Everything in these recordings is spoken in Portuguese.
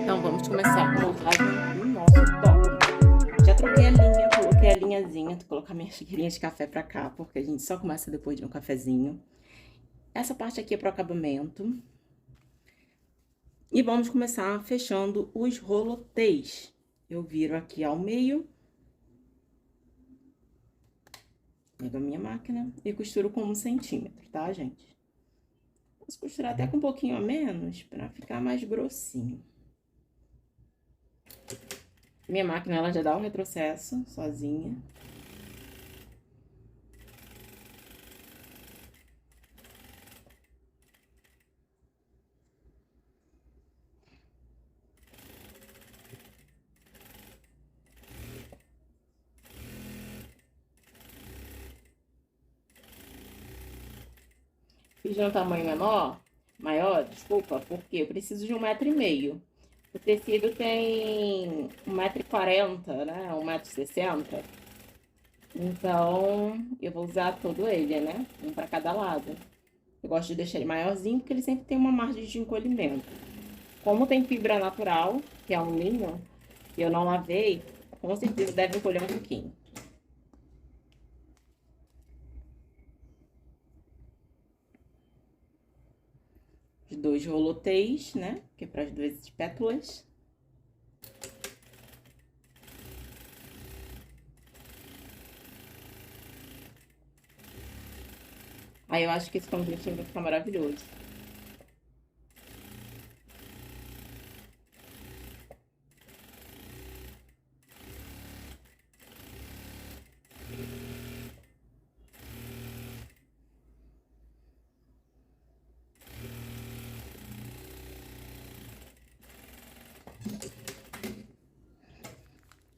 Então, vamos começar com a montagem do nosso top. Já troquei a linha, coloquei a linhazinha, vou colocar minha xicrinha de café pra cá, porque a gente só começa depois de um cafezinho. Essa parte aqui é pro acabamento. E vamos começar fechando os rolotês. Eu viro aqui ao meio. Pego a minha máquina e costuro com 1 centímetro, tá, gente? Posso costurar até com um pouquinho a menos, pra ficar mais grossinho. Minha máquina, ela já dá um retrocesso sozinha. Fiz de um tamanho maior, desculpa, porque eu preciso de 1,5 m. O tecido tem 1,40 m, né? 1,60 m. Então, eu vou usar todo ele, né? Um para cada lado. Eu gosto de deixar ele maiorzinho, porque ele sempre tem uma margem de encolhimento. Como tem fibra natural, que é um linho, e eu não lavei, com certeza deve encolher um pouquinho. Os 2 rolotês, né? Que é para as 2 pétalas. Aí eu acho que esse conjuntinho vai ficar maravilhoso.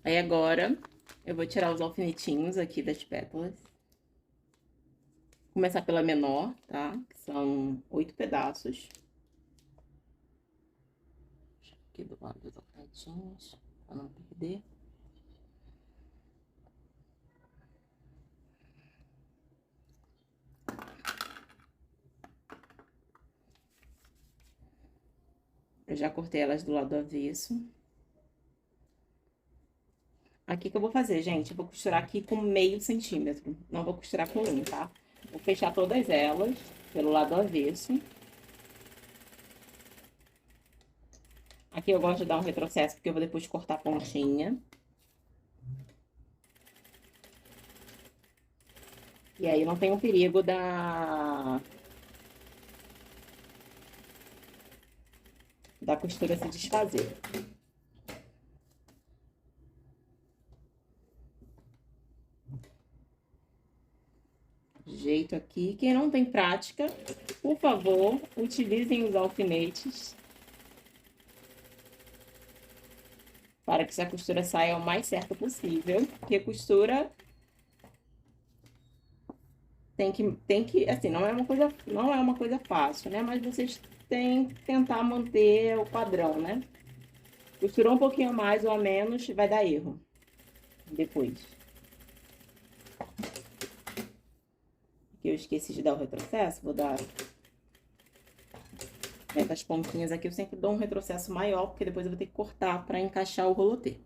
Aí agora, eu vou tirar os alfinetinhos aqui das pétalas. Começar pela menor, tá? Que são 8 pedaços. Aqui do lado dos alfinetinhos, pra não perder. Eu já cortei elas do lado avesso. Aqui que eu vou fazer, gente, eu vou costurar aqui com meio centímetro. Não vou costurar com 1, tá? Vou fechar todas elas pelo lado avesso. Aqui eu gosto de dar um retrocesso, porque eu vou depois cortar a pontinha. E aí não tem o perigo da costura se desfazer. Jeito aqui. Quem não tem prática, por favor, utilizem os alfinetes para que essa costura saia o mais certo possível, porque costura tem que, assim, não é uma coisa fácil, né? Mas vocês têm que tentar manter o padrão, né? Costurou um pouquinho mais ou a menos, vai dar erro depois. Aqui eu esqueci de dar o retrocesso, vou dar essas pontinhas aqui, eu sempre dou um retrocesso maior, porque depois eu vou ter que cortar para encaixar o rolotê.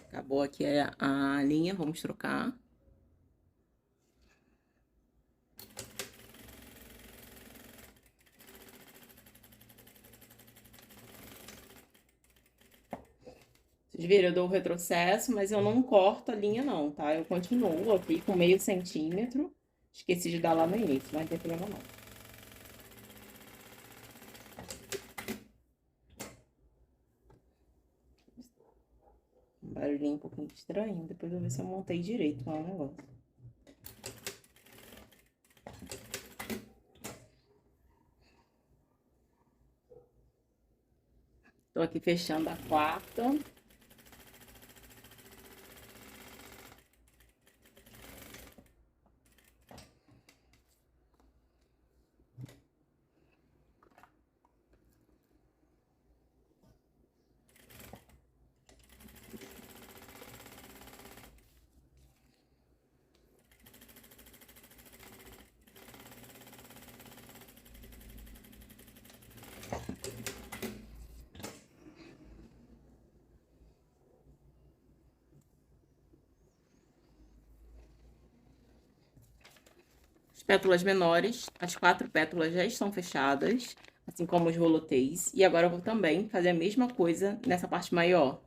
Acabou aqui a linha, vamos trocar. Vocês viram, eu dou o retrocesso, mas eu não corto a linha não, tá? Eu continuo aqui com meio centímetro. Esqueci de dar lá no início, mas não tem problema não. Um barulhinho um pouquinho estranho, depois eu vou ver se eu montei direito lá o negócio. Tô aqui fechando a quarta. pétalas menores, as 4 pétalas já estão fechadas, assim como os rolotês. E agora eu vou também fazer a mesma coisa nessa parte maior.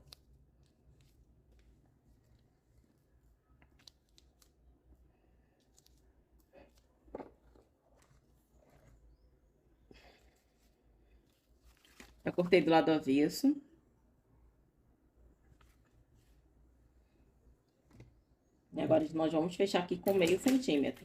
Já cortei do lado avesso. E agora nós vamos fechar aqui com meio centímetro.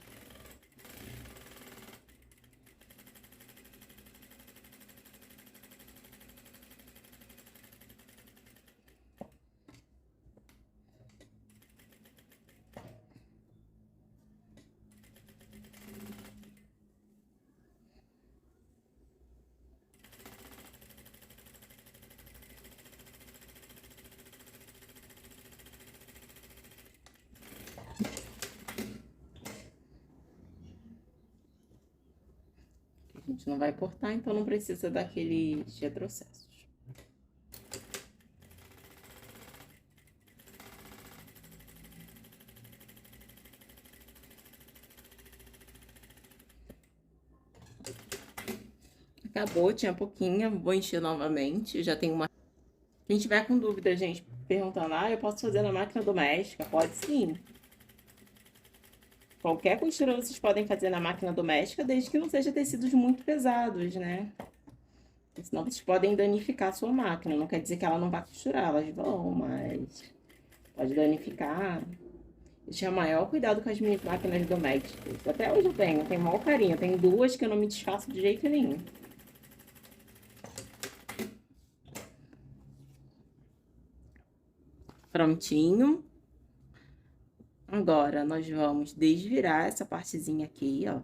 A gente não vai cortar, então não precisa daqueles retrocessos. Acabou, tinha pouquinho, vou encher novamente, já tem uma... Quem tiver com dúvida, gente, perguntando, eu posso fazer na máquina doméstica? Pode sim. Qualquer costura vocês podem fazer na máquina doméstica, desde que não seja tecidos muito pesados, né? Senão vocês podem danificar a sua máquina. Não quer dizer que ela não vai costurar, elas vão, mas pode danificar. Eu tinha maior cuidado com as minhas máquinas domésticas. Até hoje eu tenho maior carinho. Eu tenho 2 que eu não me desfaço de jeito nenhum. Prontinho. Agora, nós vamos desvirar essa partezinha aqui, ó.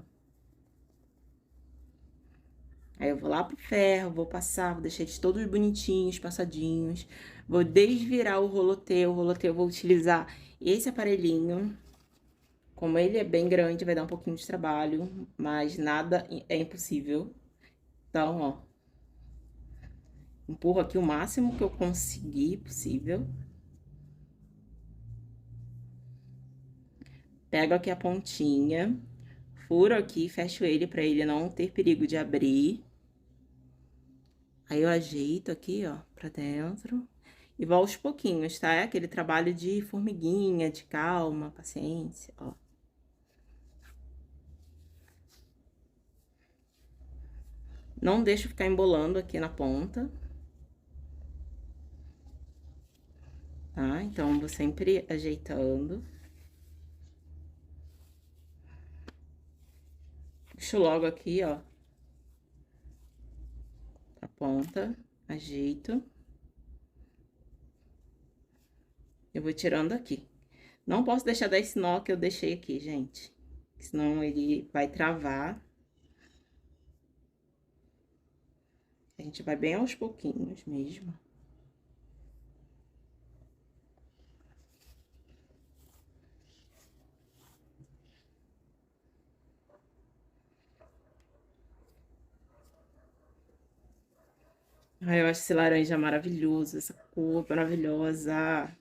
Aí eu vou lá pro ferro, vou passar, vou deixar eles todos bonitinhos, passadinhos. Vou desvirar o rolotê eu vou utilizar esse aparelhinho. Como ele é bem grande, vai dar um pouquinho de trabalho, mas nada é impossível. Então, ó, empurro aqui o máximo que eu conseguir possível. Pego aqui a pontinha, furo aqui, fecho ele pra ele não ter perigo de abrir. Aí eu ajeito aqui, ó, pra dentro. E vou aos pouquinhos, tá? É aquele trabalho de formiguinha, de calma, paciência, ó. Não deixo ficar embolando aqui na ponta. Tá? Então, vou sempre ajeitando. Puxo logo aqui, ó. A ponta, ajeito. Eu vou tirando aqui. Não posso deixar dar esse nó que eu deixei aqui, gente. Senão ele vai travar. A gente vai bem aos pouquinhos mesmo. Ai, eu acho esse laranja maravilhoso, essa cor maravilhosa.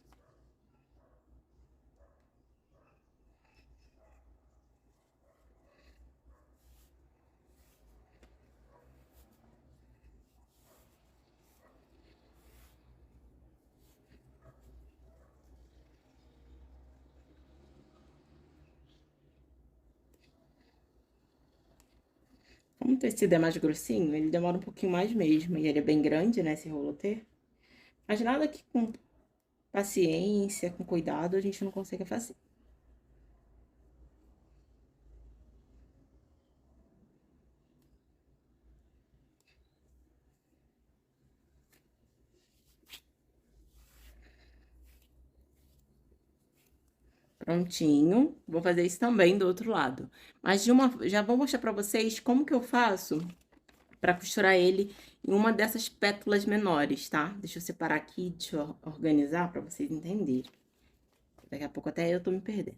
Como o tecido é mais grossinho, ele demora um pouquinho mais mesmo. E ele é bem grande, né, esse rolotê. Mas nada que com paciência, com cuidado, a gente não consegue fazer. Prontinho. Vou fazer isso também do outro lado. Mas já vou mostrar pra vocês como que eu faço pra costurar ele em uma dessas pétalas menores, tá? Deixa eu separar aqui, deixa eu organizar pra vocês entenderem. Daqui a pouco até eu tô me perdendo.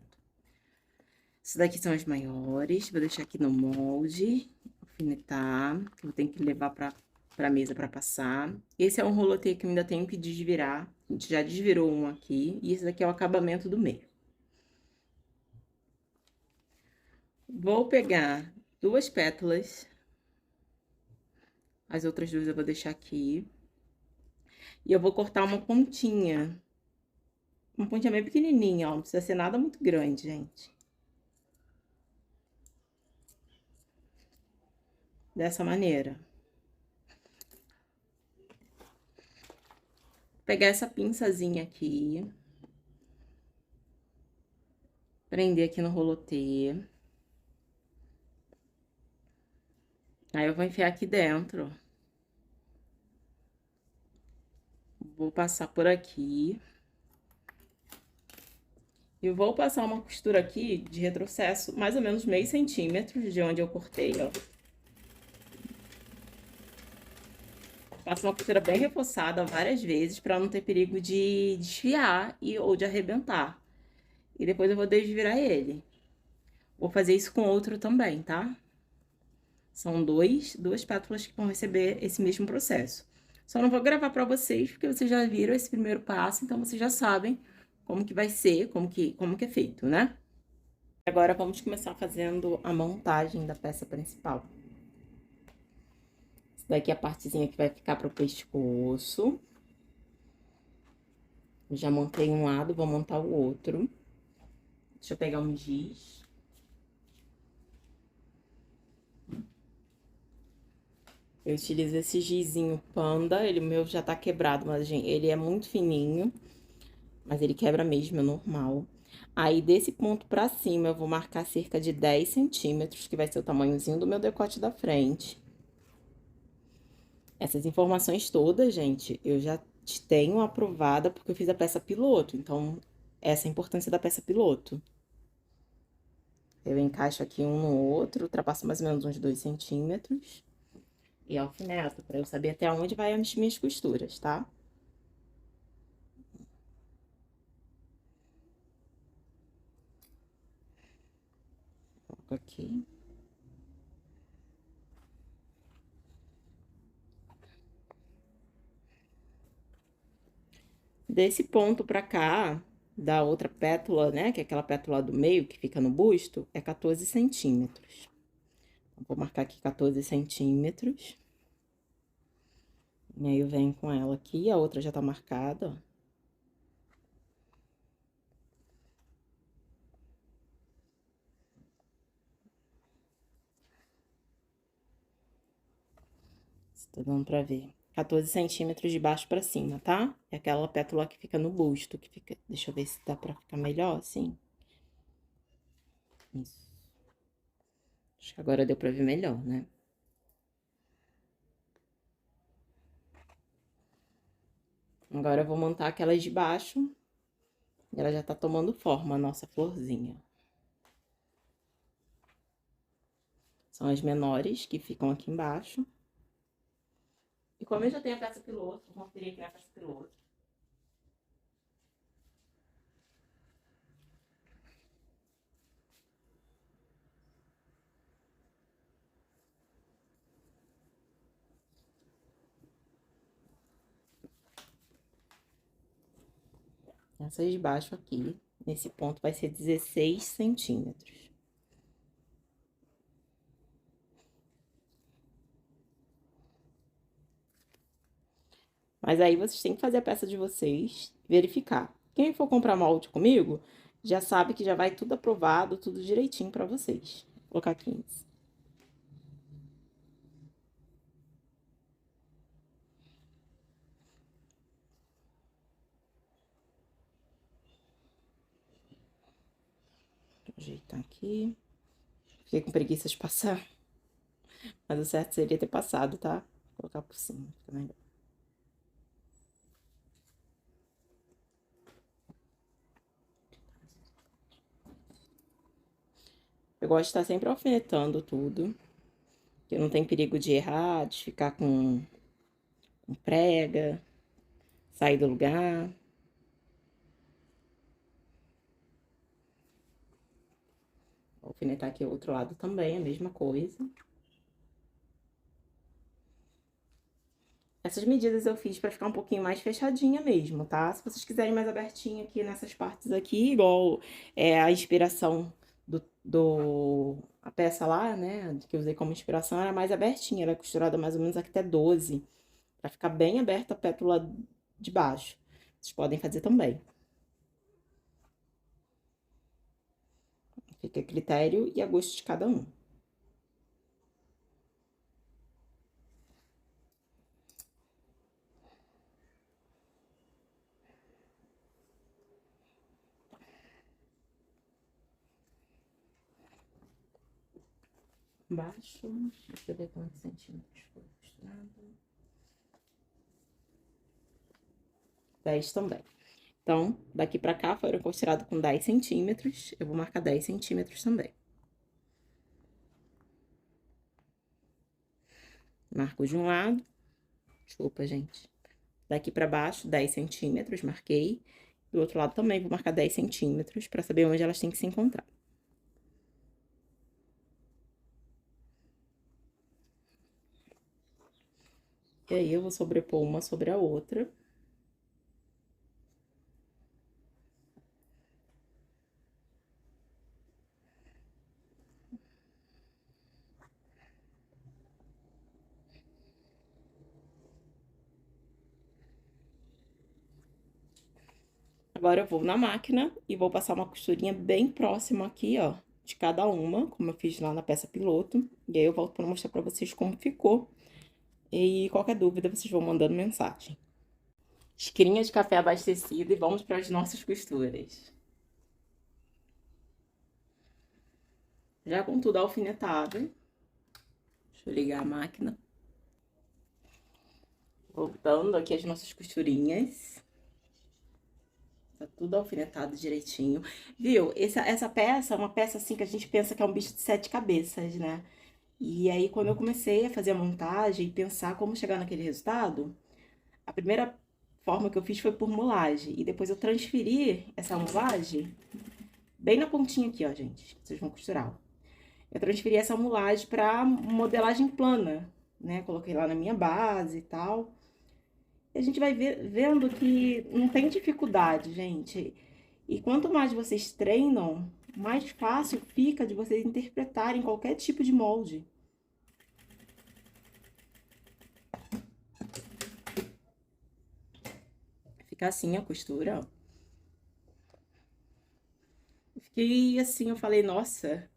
Esses daqui são as maiores, vou deixar aqui no molde, alfinetar, que eu tenho que levar pra mesa pra passar. Esse é um rolotê que eu ainda tenho que desvirar, a gente já desvirou um aqui, e esse daqui é o acabamento do meio. Vou pegar 2 pétalas. As outras 2 eu vou deixar aqui. E eu vou cortar uma pontinha. Uma pontinha bem pequenininha, ó. Não precisa ser nada muito grande, gente. Dessa maneira. Vou pegar essa pinçazinha aqui. Prender aqui no rolotê. Aí eu vou enfiar aqui dentro. Vou passar por aqui. E vou passar uma costura aqui de retrocesso, mais ou menos meio centímetro de onde eu cortei, ó. Faço uma costura bem reforçada várias vezes para não ter perigo de desfiar ou de arrebentar. E depois eu vou desvirar ele. Vou fazer isso com outro também, tá? São duas pétalas que vão receber esse mesmo processo. Só não vou gravar para vocês, porque vocês já viram esse primeiro passo, então vocês já sabem como que vai ser, como que é feito, né? Agora, vamos começar fazendo a montagem da peça principal. Essa daqui é a partezinha que vai ficar pro pescoço. Já montei um lado, vou montar o outro. Deixa eu pegar um giz. Eu utilizo esse gizinho Panda, o meu já tá quebrado, mas gente, ele é muito fininho. Mas ele quebra mesmo, é normal. Aí, desse ponto pra cima, eu vou marcar cerca de 10 centímetros, que vai ser o tamanhozinho do meu decote da frente. Essas informações todas, gente, eu já tenho aprovada porque eu fiz a peça piloto. Então, essa é a importância da peça piloto. Eu encaixo aqui um no outro, ultrapasso mais ou menos uns 2 centímetros. E alfineto, pra eu saber até onde vai as minhas costuras, tá? Coloco aqui. Desse ponto pra cá, da outra pétala, né, que é aquela pétala do meio, que fica no busto, é 14 centímetros. Então, vou marcar aqui 14 centímetros. E aí, eu venho com ela aqui, a outra já tá marcada, ó. Tá dando pra ver. 14 centímetros de baixo pra cima, tá? É aquela pétala que fica no busto, que fica... Deixa eu ver se dá pra ficar melhor, assim. Isso. Acho que agora deu pra ver melhor, né? Agora, eu vou montar aquelas de baixo. E ela já tá tomando forma, a nossa florzinha. São as menores, que ficam aqui embaixo. E como eu já tenho a peça piloto, vou conferir aqui na peça piloto. Essa de baixo aqui, nesse ponto, vai ser 16 centímetros. Mas aí, vocês têm que fazer a peça de vocês, verificar. Quem for comprar molde comigo, já sabe que já vai tudo aprovado, tudo direitinho pra vocês. Vou colocar 15. Vou ajeitar aqui. Fiquei com preguiça de passar. Mas o certo seria ter passado, tá? Vou colocar por cima, fica melhor. Eu gosto de estar sempre alfinetando tudo. Que não tem perigo de errar, de ficar com prega, sair do lugar. Vou alfinetar aqui o outro lado também, a mesma coisa. Essas medidas eu fiz pra ficar um pouquinho mais fechadinha mesmo, tá? Se vocês quiserem mais abertinho aqui nessas partes aqui, igual a inspiração A peça lá, né, que eu usei como inspiração, era mais abertinha, ela é costurada mais ou menos aqui até 12, pra ficar bem aberta a pétala de baixo. Vocês podem fazer também. Fica a critério e a gosto de cada um. Baixo, deixa eu ver quantos centímetros foi costurado. 10 também. Então, daqui pra cá foram costurados com 10 centímetros, eu vou marcar 10 centímetros também. Marco de um lado, desculpa, gente. Daqui pra baixo, 10 centímetros, marquei. Do outro lado também vou marcar 10 centímetros pra saber onde elas têm que se encontrar. E aí, eu vou sobrepor uma sobre a outra. Agora eu vou na máquina e vou passar uma costurinha bem próxima aqui, ó, de cada uma, como eu fiz lá na peça piloto. E aí eu volto pra mostrar pra vocês como ficou. E qualquer dúvida, vocês vão mandando mensagem. Xicrinha de café abastecida e vamos para as nossas costuras. Já com tudo alfinetado. Deixa eu ligar a máquina. Voltando aqui as nossas costurinhas. Tá tudo alfinetado direitinho. Viu? Essa peça é uma peça assim que a gente pensa que é um bicho de 7 cabeças, né? E aí, quando eu comecei a fazer a montagem e pensar como chegar naquele resultado, a primeira forma que eu fiz foi por mulagem. E depois eu transferi essa mulagem bem na pontinha aqui, ó, gente. Vocês vão costurar, ó. Eu transferi essa mulagem pra modelagem plana, né? Coloquei lá na minha base e tal. E a gente vai vendo que não tem dificuldade, gente. E quanto mais vocês treinam, mais fácil fica de vocês interpretarem qualquer tipo de molde. Fica assim a costura, ó. Fiquei assim, eu falei, nossa,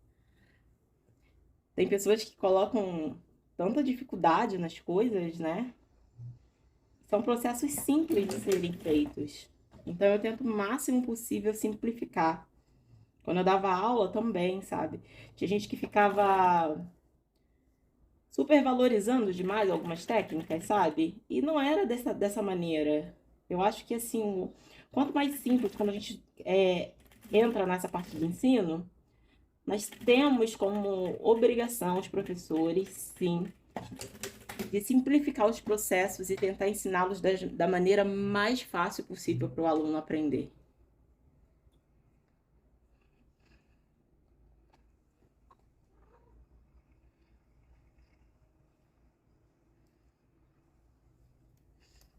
tem pessoas que colocam tanta dificuldade nas coisas, né? São processos simples de serem feitos. Então, eu tento o máximo possível simplificar. Quando eu dava aula também, sabe? Tinha gente que ficava supervalorizando demais algumas técnicas, sabe? E não era dessa maneira. Eu acho que, assim, quanto mais simples, quando a gente entra nessa parte de ensino, nós temos como obrigação, os professores, sim, de simplificar os processos e tentar ensiná-los da maneira mais fácil possível para o aluno aprender.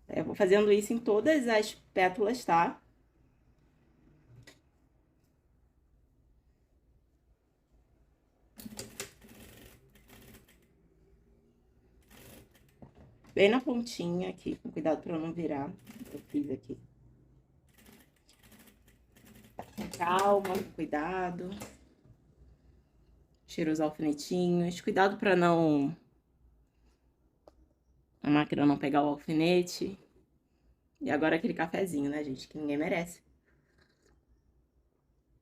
Eu vou fazendo isso em todas as pétalas, tá? Bem na pontinha aqui, com cuidado para não virar. Eu fiz aqui. Com calma, com cuidado. Tira os alfinetinhos. Cuidado para não... a máquina não pegar o alfinete. E agora aquele cafezinho, né, gente? Que ninguém merece.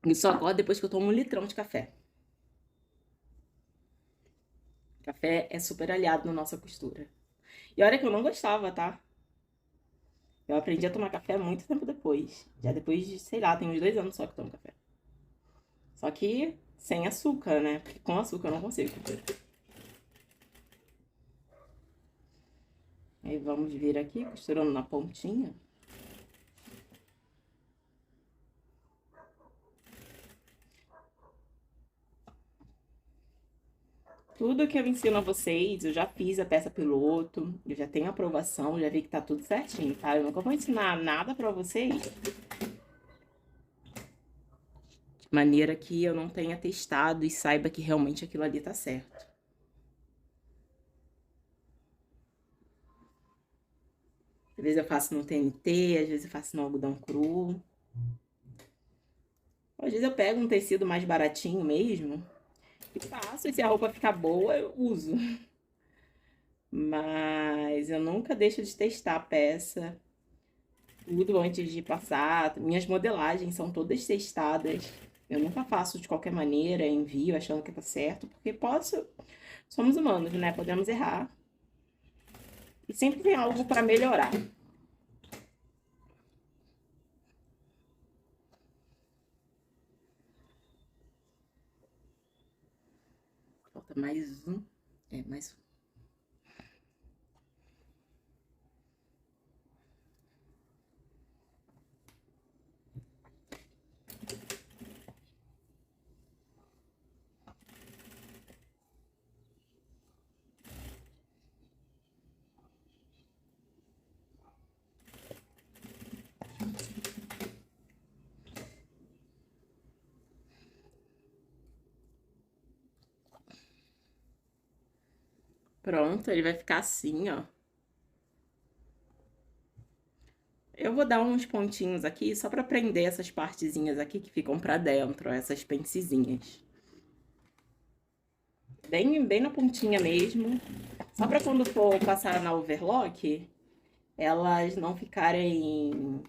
Isso agora depois que eu tomo 1 litrão de café. Café é super aliado na nossa costura. E olha que eu não gostava, tá? Eu aprendi a tomar café muito tempo depois. Já depois de, sei lá, tem uns 2 anos só que eu tomo café. Só que sem açúcar, né? Porque com açúcar eu não consigo. Aí vamos vir aqui, costurando na pontinha. Tudo que eu ensino a vocês, eu já fiz a peça piloto, eu já tenho aprovação, já vi que tá tudo certinho, tá? Eu nunca vou ensinar nada pra vocês maneira que eu não tenha testado e saiba que realmente aquilo ali tá certo. Às vezes eu faço no TNT, às vezes eu faço no algodão cru. Às vezes eu pego um tecido mais baratinho mesmo e faço, e se a roupa ficar boa, eu uso. Mas eu nunca deixo de testar a peça, tudo antes de passar. Minhas modelagens são todas testadas. Eu nunca faço de qualquer maneira, envio achando que tá certo, porque somos humanos, né? Podemos errar. E sempre tem algo para melhorar. Falta mais um. Mais um. Pronto, ele vai ficar assim, ó. Eu vou dar uns pontinhos aqui só pra prender essas partezinhas aqui que ficam pra dentro, ó, essas pencezinhas. Bem na pontinha mesmo. Só pra quando for passar na overlock, elas não ficarem...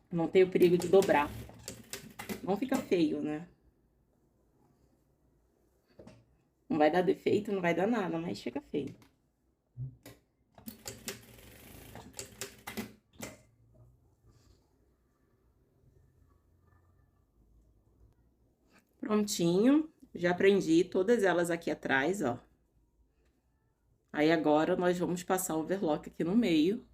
Não ter o perigo de dobrar. Não fica feio, né? Não vai dar defeito, não vai dar nada, mas fica feio. Prontinho. Já prendi todas elas aqui atrás, ó. Aí agora nós vamos passar o overlock aqui no meio.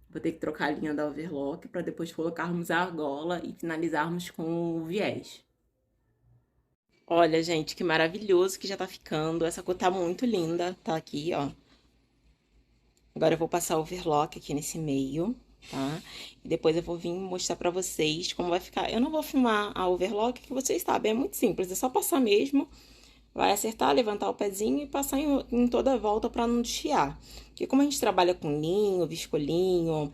Vou ter que trocar a linha da overlock para depois colocarmos a argola e finalizarmos com o viés. Olha, gente, que maravilhoso que já tá ficando. Essa cor tá muito linda, tá aqui, ó. Agora eu vou passar o overlock aqui nesse meio, tá? E depois eu vou vir mostrar pra vocês como vai ficar. Eu não vou filmar a overlock, que vocês sabem, é muito simples. É só passar mesmo, vai acertar, levantar o pezinho e passar em toda a volta pra não desfiar. Porque como a gente trabalha com linho, viscolinho,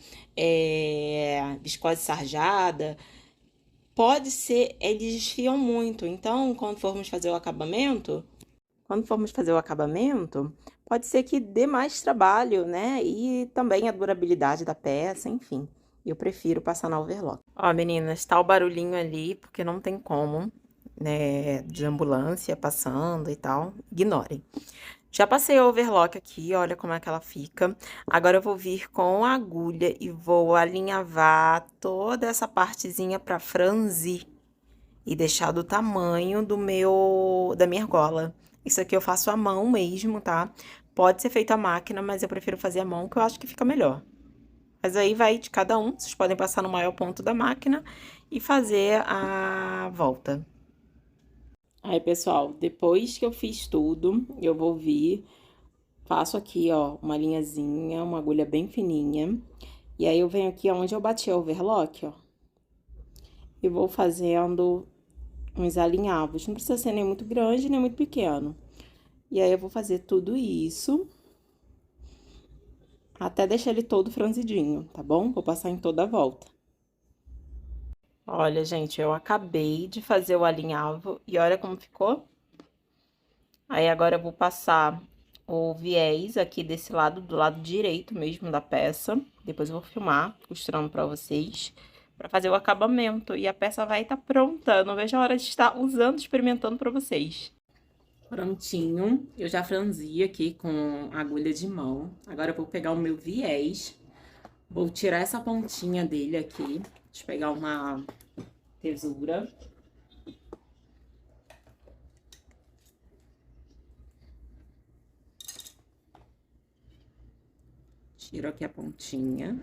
viscose sarjada, pode ser, eles desfiam muito. Então, quando formos fazer o acabamento, pode ser que dê mais trabalho, né? E também a durabilidade da peça, enfim. Eu prefiro passar na overlock. Ó, meninas, tá o barulhinho ali, porque não tem como, né? De ambulância passando e tal. Ignorem. Já passei a overlock aqui, olha como é que ela fica. Agora eu vou vir com a agulha e vou alinhavar toda essa partezinha pra franzir e deixar do tamanho da minha argola. Isso aqui eu faço à mão mesmo, tá? Pode ser feito à máquina, mas eu prefiro fazer à mão, que eu acho que fica melhor. Mas aí vai de cada um, vocês podem passar no maior ponto da máquina e fazer a volta. Aí, pessoal, depois que eu fiz tudo, eu vou vir, faço aqui, ó, uma linhazinha, uma agulha bem fininha. E aí, eu venho aqui onde eu bati a overlock, ó. E vou fazendo uns alinhavos. Não precisa ser nem muito grande, nem muito pequeno. E aí, eu vou fazer tudo isso até deixar ele todo franzidinho, tá bom? Vou passar em toda a volta. Olha, gente, eu acabei de fazer o alinhavo e olha como ficou. Aí, agora eu vou passar o viés aqui desse lado, do lado direito mesmo da peça. Depois eu vou filmar, costurando pra vocês, pra fazer o acabamento. E a peça vai estar pronta. Não vejo a hora de estar usando, experimentando pra vocês. Prontinho, eu já franzi aqui com agulha de mão. Agora eu vou pegar o meu viés. Vou tirar essa pontinha dele aqui. Deixa eu pegar uma tesoura. Tiro aqui a pontinha.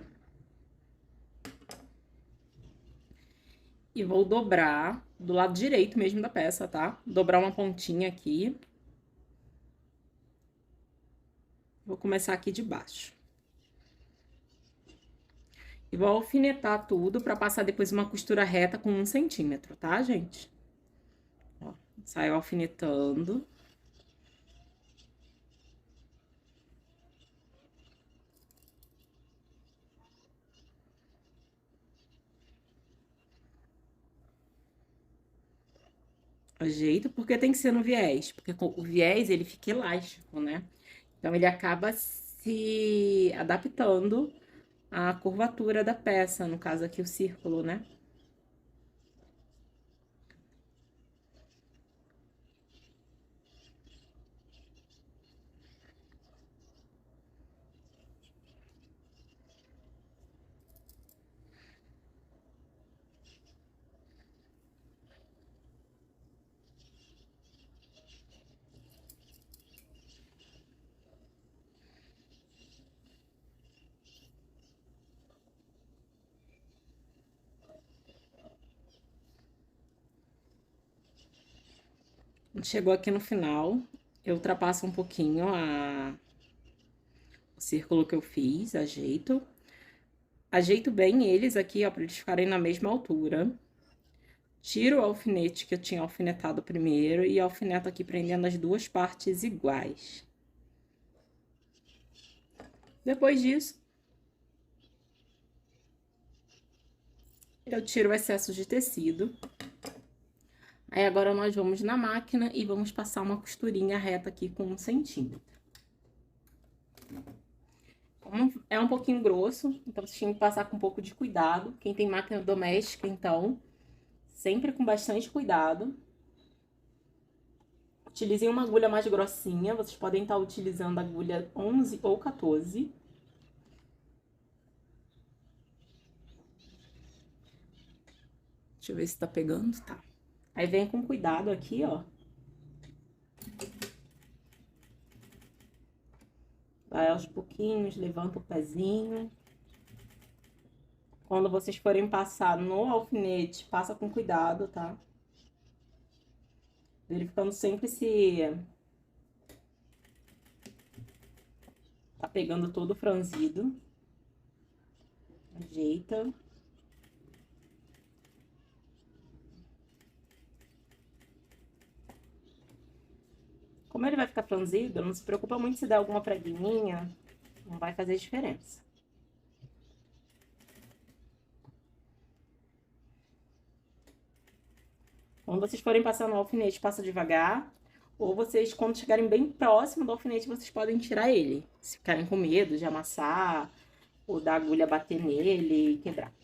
E vou dobrar do lado direito mesmo da peça, tá? Dobrar uma pontinha aqui. Vou começar aqui de baixo. E vou alfinetar tudo pra passar depois uma costura reta com 1 centímetro, tá, gente? Ó, saio alfinetando. Ajeito, porque tem que ser no viés, porque o viés ele fica elástico, né? Então ele acaba se adaptando à curvatura da peça, no caso aqui o círculo, né? Chegou aqui no final, eu ultrapasso um pouquinho o círculo que eu fiz, ajeito. Ajeito bem eles aqui, ó, pra eles ficarem na mesma altura. Tiro o alfinete que eu tinha alfinetado primeiro e alfineto aqui prendendo as duas partes iguais. Depois disso, eu tiro o excesso de tecido. Aí agora nós vamos na máquina e vamos passar uma costurinha reta aqui com 1 centímetro. Como é um pouquinho grosso, então vocês têm que passar com um pouco de cuidado. Quem tem máquina doméstica, então, sempre com bastante cuidado. Utilizem uma agulha mais grossinha, vocês podem estar utilizando a agulha 11 ou 14. Deixa eu ver se tá pegando, tá. Aí vem com cuidado aqui, ó. Vai aos pouquinhos, levanta o pezinho. Quando vocês forem passar no alfinete, passa com cuidado, tá? Verificando sempre se tá pegando todo franzido. Ajeita. Como ele vai ficar franzido, não se preocupa muito se der alguma preguinha, não vai fazer diferença. Quando vocês forem passar no alfinete, passa devagar. Ou vocês, quando chegarem bem próximo do alfinete, vocês podem tirar ele. Se ficarem com medo de amassar, ou da agulha bater nele e quebrar.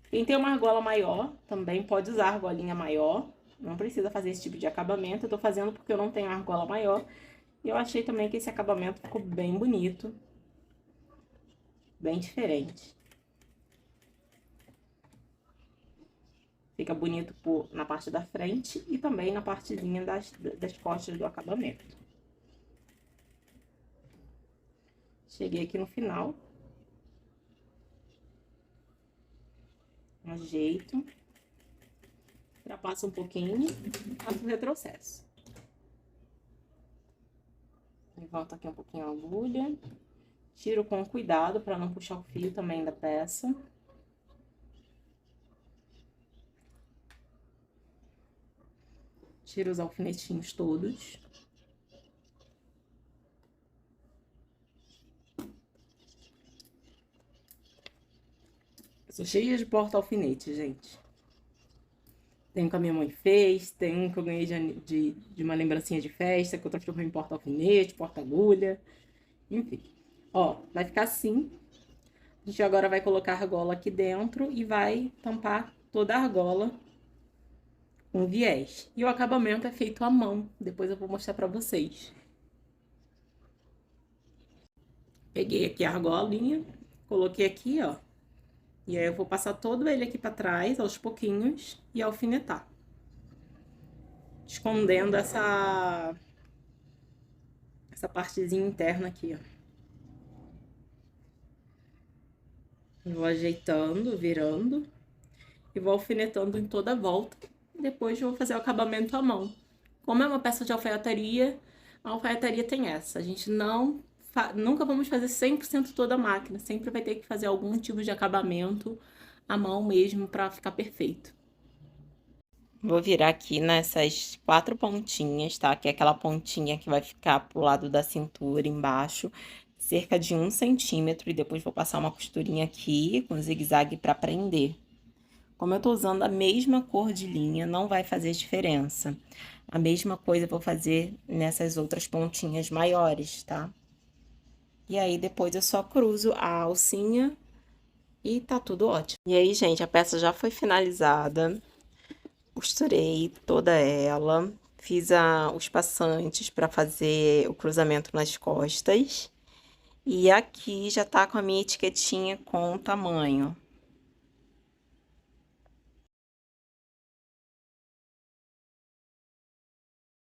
Quem tem uma argola maior, também pode usar argolinha maior. Não precisa fazer esse tipo de acabamento. Eu tô fazendo porque eu não tenho argola maior. E eu achei também que esse acabamento ficou bem bonito. Bem diferente. Fica bonito na parte da frente e também na partezinha das costas do acabamento. Cheguei aqui no final. Ajeito. Ultrapassa um pouquinho, faço o retrocesso. Levanto aqui um pouquinho a agulha. Tiro com cuidado para não puxar o fio também da peça. Tiro os alfinetinhos todos. Eu sou cheia de porta-alfinete, gente. Tem um que a minha mãe fez, tem um que eu ganhei de uma lembrancinha de festa, que eu transformei em porta-alfinete, porta-agulha, enfim. Ó, vai ficar assim. A gente agora vai colocar a argola aqui dentro e vai tampar toda a argola com viés. E o acabamento é feito à mão, depois eu vou mostrar pra vocês. Peguei aqui a argolinha, coloquei aqui, ó. E aí eu vou passar todo ele aqui pra trás, aos pouquinhos, e alfinetar. Escondendo essa partezinha interna aqui, ó. Vou ajeitando, virando, e vou alfinetando em toda a volta. Depois eu vou fazer o acabamento à mão. Como é uma peça de alfaiataria, a alfaiataria tem essa. A gente nunca vamos fazer 100% toda a máquina. Sempre vai ter que fazer algum tipo de acabamento a mão mesmo pra ficar perfeito. Vou virar aqui nessas 4 pontinhas, tá? Que é aquela pontinha que vai ficar pro lado da cintura embaixo, cerca de 1 centímetro, e depois vou passar uma costurinha aqui com zigue-zague pra prender. Como eu tô usando a mesma cor de linha, não vai fazer diferença. A mesma coisa eu vou fazer nessas outras pontinhas maiores, tá? E aí, depois eu só cruzo a alcinha e tá tudo ótimo. E aí, gente, a peça já foi finalizada. Costurei toda ela, fiz os passantes para fazer o cruzamento nas costas. E aqui já tá com a minha etiquetinha com o tamanho.